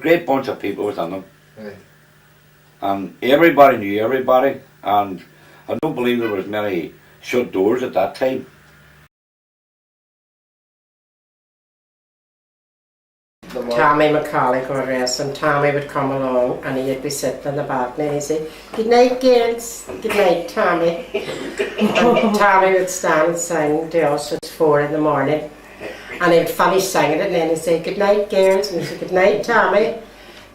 great bunch of people within them. Right. And everybody knew everybody, and I don't believe there was many shut doors at that time. Tommy McCauley, God rest him, Tommy would come along and he'd be sitting in the balcony and he'd say, "Good night, girls." "Good night, Tommy." And Tommy would stand and sing to us at 4 in the morning. And he'd finish singing it and then he'd say, "Good night, girls." And he'd say, "Good night, Tommy.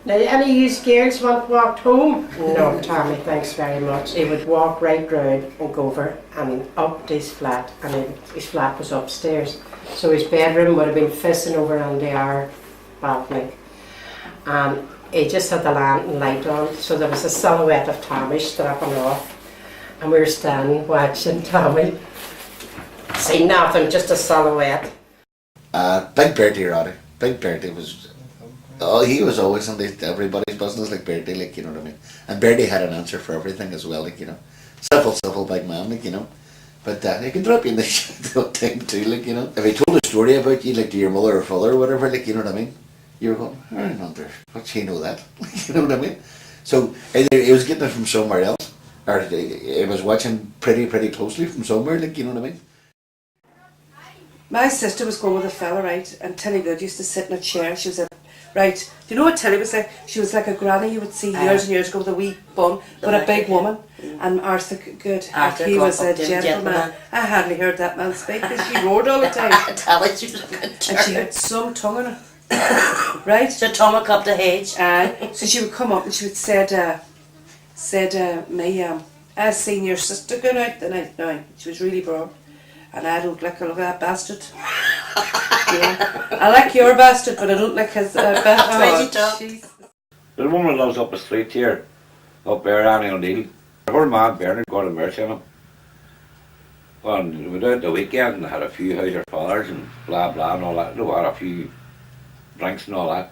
Now, any of you girls want walked home?" "No, Tommy, thanks very much." He would walk right round and go over and up to his flat, and his flat was upstairs. So his bedroom would have been facing over onto our balcony. And he just had the lantern light on, so there was a silhouette of Tommy strapping off. And we were standing watching Tommy. See nothing, just a silhouette. Big Bertie Roddy. Big Bertie was... Oh, he was always in everybody's business, like Bertie, like, you know what I mean. And Bertie had an answer for everything as well, like, you know. Civil big man, like, you know. But he can drop you in the shit all the time too, like, you know. If he told a story about you, like to your mother or father or whatever, like, you know what I mean, you were going, "I wonder, how'd she know that?" You know what I mean? So either he was getting it from somewhere else, or he was watching pretty closely from somewhere, like, you know what I mean. My sister was going with a fella, right, and Tilly Good used to sit in a chair. She was a, right, do you know what Tilly was like? She was like a granny you would see years and years ago with a wee bun, but a big woman. And Arthur Good, he was a gentleman. I hardly heard that man speak because she roared all the time. Tell she was a good And she had some tongue in her. Right? So Tom up the hedge. So she would come up and she would said, "I seen your sister going out the night now." She was really broad. "And I don't like her, look at that bastard." Yeah. "I like your bastard, but I don't like his bastard." Jeez. There's a woman that lives up the street here, up there, ONeill. Her man Bernard got a mercy on him. And we went out the weekend and had a few houser fathers and blah blah and all that. We had a few drinks and all that.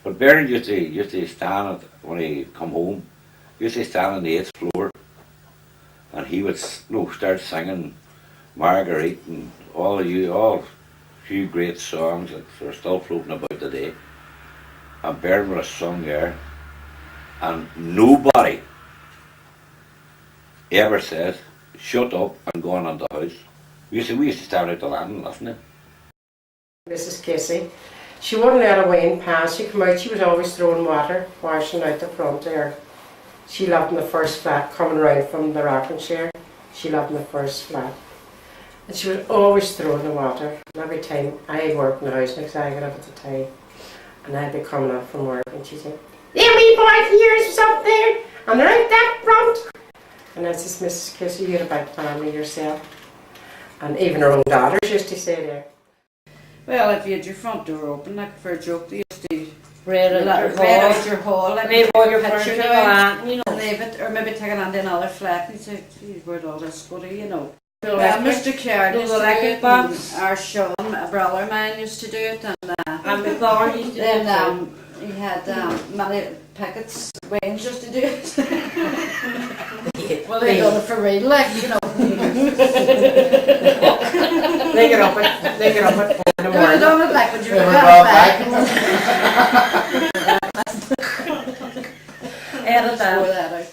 But Bernard used to stand when he come home. He used to stand on the 8th floor, and he would start singing Marguerite and all few great songs that are still floating about today. And Bernard would have sung there, and nobody ever says, "Shut up and go on the house." We used to stand out the land and listen to it. Mrs. Casey, she wouldn't let a Wayne pass. She'd come out, she was always throwing water, washing out the front there. She lived in the first flat, coming round from the rocking chair. She lived in the first flat. And she was always throwing the water. And every time I worked in the house next I got up at the time, and I'd be coming up from work, and she'd say, "Them wee boys of yours is up there, and they're out that front." And I says, "Mrs. Casey, you're a big family yourself." And even her own daughters used to say there. Well, if you had your front door open, like for a joke, they used to Read out your hall, like leave all your picture furniture out, and, you know. and leave it, or maybe take it on to another flat and say, "Geez, where'd all this go to," you know. Well, Mr. Caird used to do it, and our Sean, a brother of mine, used to do it, And my father used to do it. then he had many Pickett's Wayne used to do it. Well, they done it for real, like, you know. They get up at 4 in the They morning. done it like when you They were were back. Edit Throw that. that out.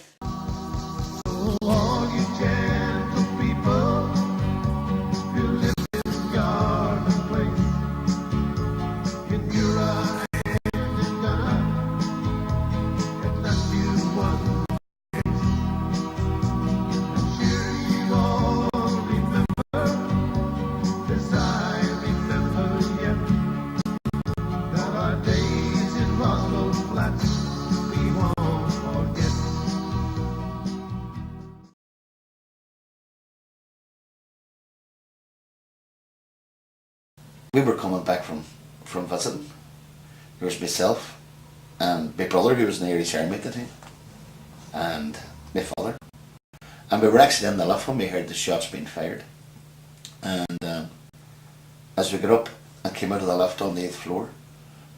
We were coming back from visiting. There was myself and my brother, who was in the Irish Army at the time, and my father. And we were actually in the lift when we heard the shots being fired. And as we got up and came out of the lift on the 8th floor,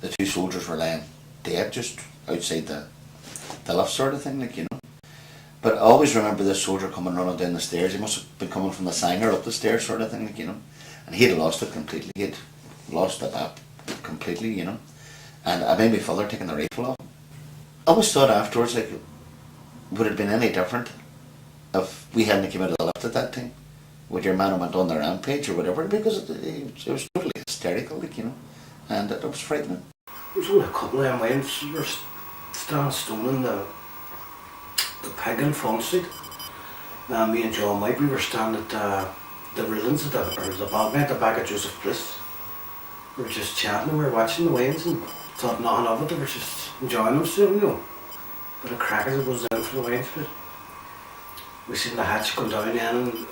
the 2 soldiers were lying dead just outside the lift sort of thing, like, you know. But I always remember this soldier coming running down the stairs. He must have been coming from the Sanger up the stairs sort of thing, like, you know. And he had lost it completely. He had lost the map completely, you know. And I made my father taking the rifle off. I always thought afterwards, like, would it have been any different if we hadn't come out of the lift at that time? Would your man have went on the rampage or whatever? Because it was totally hysterical, like, you know, and it was frightening. There was only a couple of them ways. We were standing stoning the pig in Front Street. Me and John White, we were standing at the railings of the balcony at the back of Joseph Bliss. We were just chatting and we were watching the wains and thought nothing of it. They were just enjoying themselves, you know. But a crack as it was down for the wains, but we seen the hatch come down then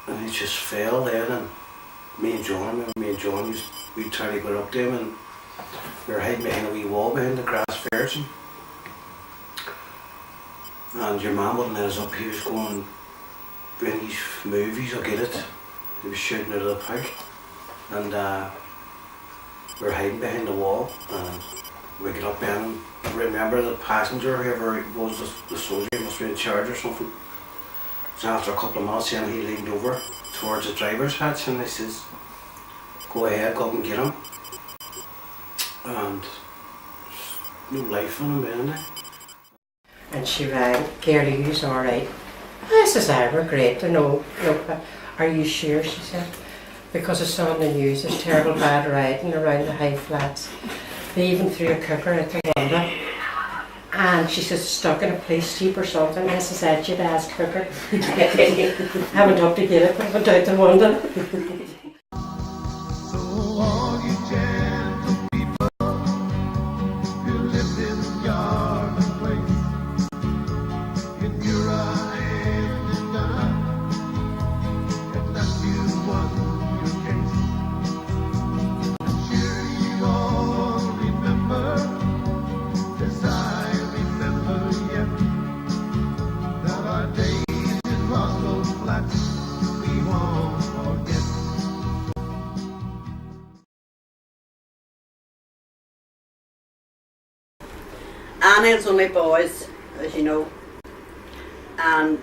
and he just fell then, and me and John we tried to go up to him, and we were hiding behind a wee wall behind the grass fairs, and your man wouldn't let us up. He was going, when these movies, I'll get it. He was shooting out of the pig, and we were hiding behind the wall, and we got up behind him. Remember the passenger, whoever it was, the soldier, he must be in charge or something. So after a couple of minutes then he leaned over towards the driver's hatch and he says, go ahead, go up and get him. And no life on him, isn't there? And she rang, Gary, you's alright. I says, we're great. No, are you sure? She said. Because I saw on the news there's terrible bad riding around the high flats. They even threw a cooker out the window. And she says, stuck in a police jeep or something. I says, I'd you'd ask cooker. I went up to get it, but I went out the window. Uneill's only boys, as you know, and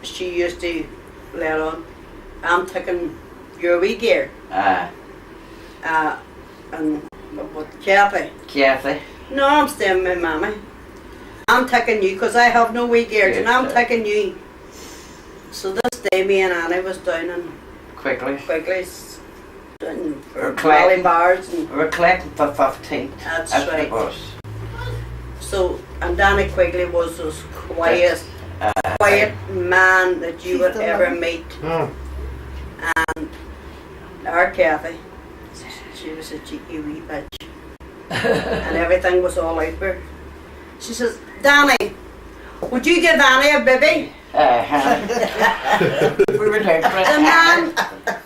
she used to let on, I'm taking your wee gear. And what, Kathy? No, I'm staying with my mammy. I'm taking you because I have no wee gear, and I'm taking you. So this day me and Annie was down in Quigley's down for Valley Bars. And we were collecting for 15th. That's right. So, and Danny Quigley was the quiet man that you would ever meet. And our Kathy, she was a cheeky wee bitch. And everything was all out for her. She says, Danny, would you give Annie a baby? We were down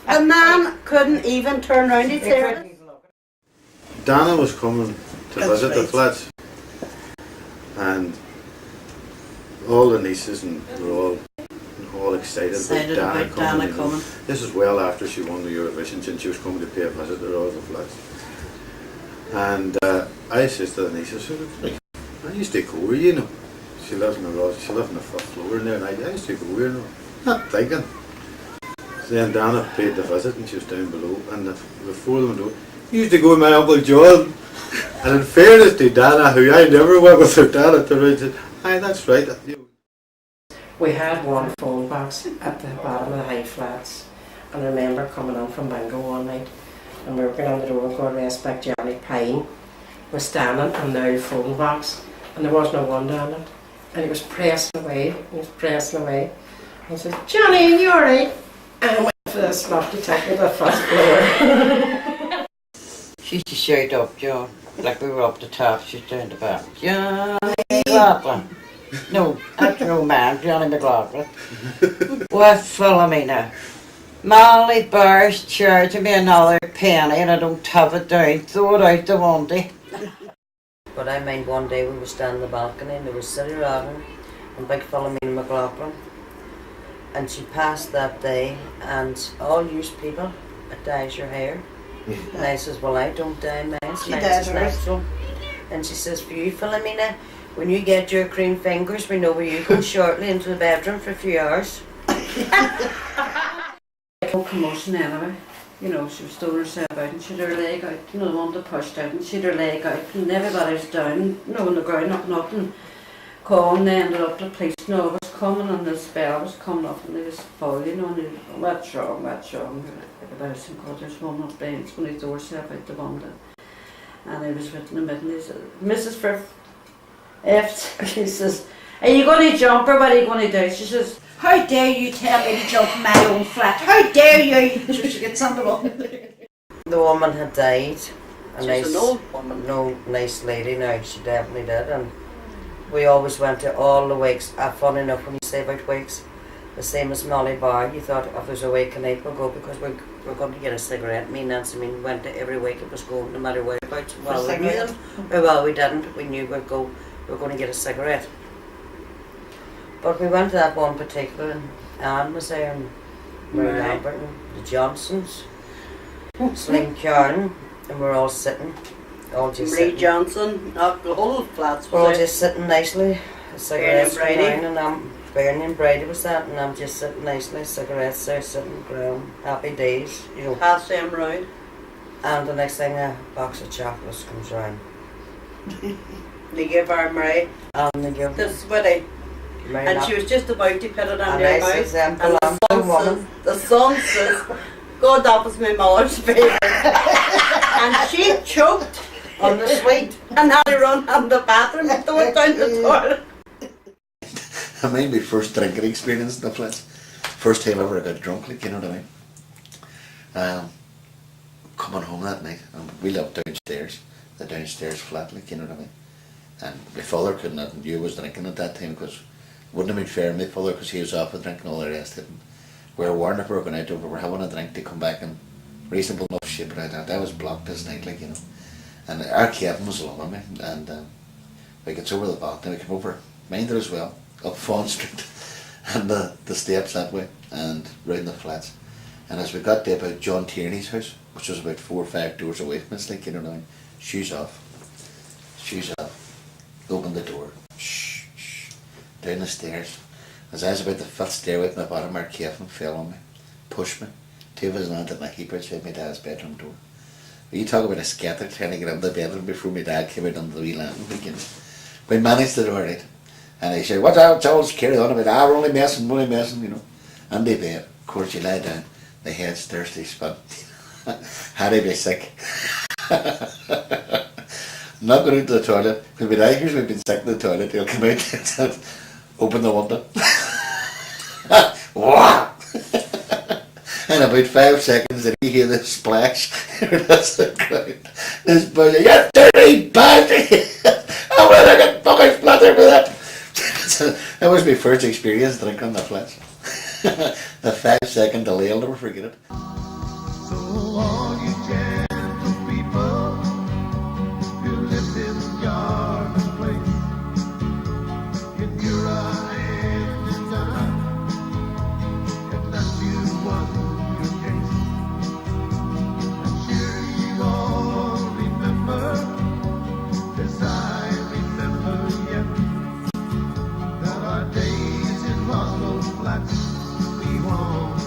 the man couldn't even turn around his hair. Dana was coming to visit the flats, and all the nieces and were all excited about Dana coming. This is well after she won the Eurovision, and she was coming to pay a visit to all the flats. And I says to the nieces, I used to go here, you know. She lived in the fifth floor in there, and I used to go here, you know, not thinking. So then Dana paid the visit, and she was down below, and the four of them went, you used to go with my Uncle John. And in fairness to Dana, who I never went with her dad at the right, said, aye, that's right. We had one phone box at the bottom of the high flats, and I remember coming on from Bingo one night, and we were going on the road going rest back Johnny Pine was standing on the old phone box, and there was no one on it, and he was pressing away, and he said, Johnny, are you alright? And I went for this slot to take me to the first floor. She used to shout up, John, like we were up the top, she's down the back. Johnny McLaughlin. No, that's your man, Johnny McLaughlin. With Philomena. Molly Barr's charging me another penny and I don't have it down. Throw it out the window. But I mind one day we were standing on the balcony and there was Silly Robin and big Philomena McLaughlin. And she passed that day and all used people, it dyes your hair. And I says, well, I don't dye mine. She dyes natural. And she says, for you, Philomena, when you get your cream fingers, we know where you go shortly into the bedroom for a few hours. No commotion anyway. you know, she was throwing herself out and she had her leg out, you know, the one that pushed out, and she had her leg out and everybody was down, you know, on the ground, up and calling. They ended up, the police, you know, was coming and the spell was coming up and they was full, you know, and they, what's wrong, everybody said, God, there's one up there, it's when he threw herself out the window. And he was with in the middle, and he said, Mrs. Frith, he says, are you going to jump or what are you going to do? She says, how dare you tell me to jump in my own flat? How dare you? So she gets on the wall. The woman had died. She's an old woman. No, nice lady now, she definitely did. And we always went to all the wakes. Funny enough, when you say about wakes, the same as Molly Bar, you thought if there's a wake tonight we'll go because we're going to get a cigarette. Me and Nancy went to every wake it was going, no matter whereabouts. Well, we knew them. Well, we didn't. We knew we'd go. We were going to get a cigarette. But we went to that one particular, and Anne was there, and Mary Lambert, and the Johnsons, Slim Karen, and we're all sitting, all just Marie sitting. Johnson, the whole flats We're all was there. just sitting nicely, cigarettes Bernie and going down, and Bernie and Brady was that, and I'm just sitting nicely, cigarettes there, sitting ground, happy days, you know. Pass them round. And the next thing, a box of chocolates comes round, They give her Marie and they give the sweetie. Mary And Lambert. she was just about to put it in And their I mouth. says, And belong to woman. the son says, God, that was my mother's favourite. And she choked on the sweet and had to run out the bathroom and throw it down the toilet. I mean, my first drinking experience in the flats. First time ever I got drunk, like, you know what I mean? Coming home that night, and we lived downstairs, the downstairs flat, like, you know what I mean? And my father couldn't have knew I was drinking at that time because it wouldn't have been fair to my father because he was off with drinking all the rest of it. We were warned if we were going out, we were having a drink to come back in reasonable enough shape, but I was blocked this night, like, you know. And our Kevin was along with me, and we gets over the balcony, we came over, mind it as well, up Fawn Street, and the steps that way, and round the flats. And as we got to about John Tierney's house, which was about 4 or 5 doors away from us, like, you know what I mean, shoes off, open the door, shh, down the stairs. As I was about the 5th stairway from the bottom, our Kevin fell on me, pushed me. 2 of us landed in a heap outside my dad's bedroom door. But you talk about a scatter trying to get into the bedroom before my dad came out on the wee landing, like, you know. We managed it all right. And he said, "What's out, Charles? Carry on a bit. We're only messing, you know." And they bed. Of course, you lie down. The head's thirsty, spot. Had to be sick. Not going into the toilet. Because with Irish, we've been sick in the toilet. He'll come out and open the window. Wah! In about 5 seconds, and you hear the splash. That's the ground. This boy, "You dirty bastard! I'm gonna get fucking splattered for that." That was my first experience drinking on the flats. The 5-second delay, I'll never forget it. So all you gentle people, you live in yard and place. If you're a hand in the night, if that's you want your case, I'm sure you all remember, as I remember yet, that our days in Roswell Flats, we won't